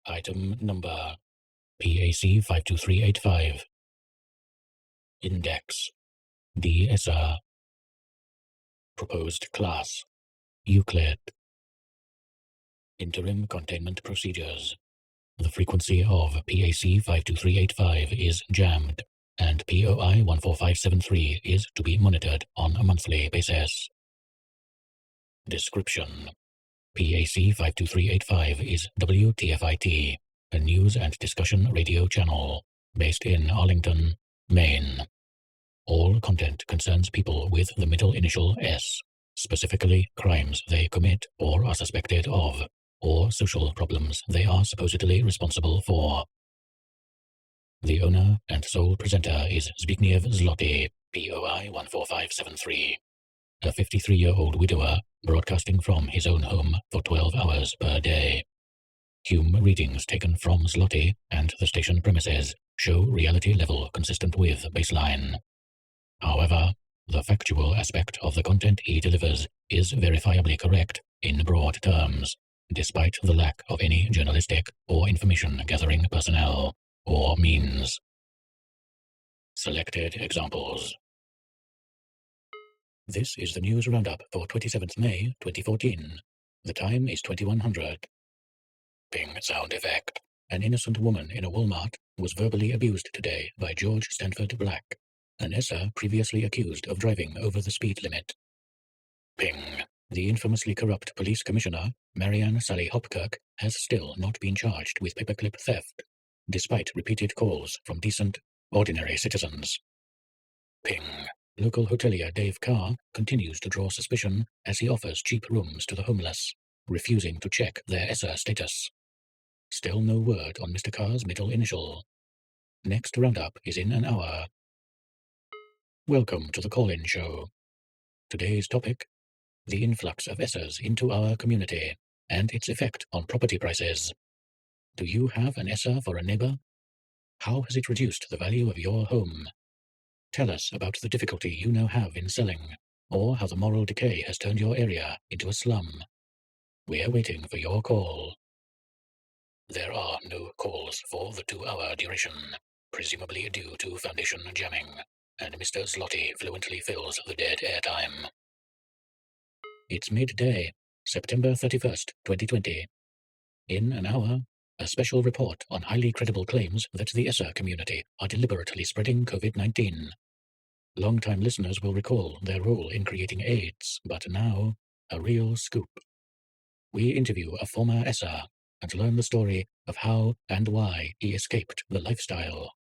Item number PAC-52385. Index De-esser. Proposed class Euclid. Interim containment procedures. The frequency of PAC-52385 is jammed, and POI 14573 is to be monitored on a monthly basis. Description: PAC-52385 is WTFIT, a news and discussion radio channel based in Arlington, Maine. All content concerns people with the middle initial S, specifically crimes they commit or are suspected of, or social problems they are supposedly responsible for. The owner and sole presenter is Zbigniew Zloty, POI 14573, a 53-year-old widower broadcasting from his own home for 12 hours per day. Hume readings taken from Zloty and the station premises show reality level consistent with baseline. However, the factual aspect of the content he delivers is verifiably correct in broad terms, despite the lack of any journalistic or information-gathering personnel or means. Selected examples. This is the news roundup for 27th May 2014. The time is 2100. Ping sound effect. An innocent woman in a Walmart was verbally abused today by George Stanford Black, an ESSA previously accused of driving over the speed limit. Ping. The infamously corrupt police commissioner, Marianne Sally Hopkirk, has still not been charged with paperclip theft, despite repeated calls from decent, ordinary citizens. Ping. Local hotelier Dave Carr continues to draw suspicion as he offers cheap rooms to the homeless, refusing to check their ESSA status. Still no word on Mr. Carr's middle initial. Next roundup is in an hour. Welcome to the call-in show. Today's topic: the influx of ESSAs into our community and its effect on property prices. Do you have an ESSA for a neighbor? How has it reduced the value of your home? Tell us about the difficulty you now have in selling, or how the moral decay has turned your area into a slum. We're waiting for your call. There are no calls for the 2-hour duration, presumably due to foundation jamming, and Mr. Zloty fluently fills the dead airtime. It's midday, September 31st, 2020. In an hour, a special report on highly credible claims that the ESSA community are deliberately spreading COVID-19. Long-time listeners will recall their role in creating AIDS, but now, a real scoop. We interview a former ESSA and learn the story of how and why he escaped the lifestyle.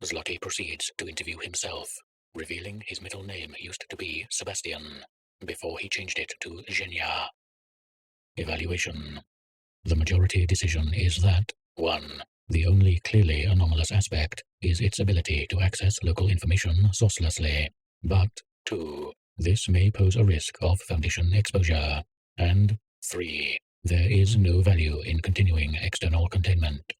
Zloty proceeds to interview himself, revealing his middle name used to be Sebastian, before he changed it to Zhenya. Evaluation. The majority decision is that 1. The only clearly anomalous aspect is its ability to access local information sourcelessly, but 2. This may pose a risk of foundation exposure, and 3. There is no value in continuing external containment.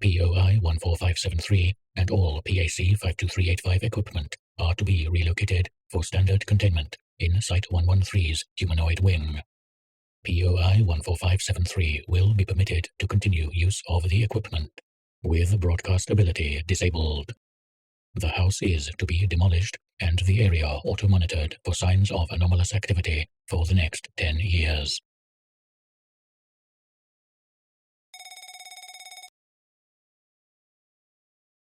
POI 14573 and all PAC-52385 equipment are to be relocated for standard containment in Site 113's humanoid wing. POI 14573 will be permitted to continue use of the equipment, with broadcast ability disabled. The house is to be demolished and the area auto-monitored for signs of anomalous activity for the next 10 years.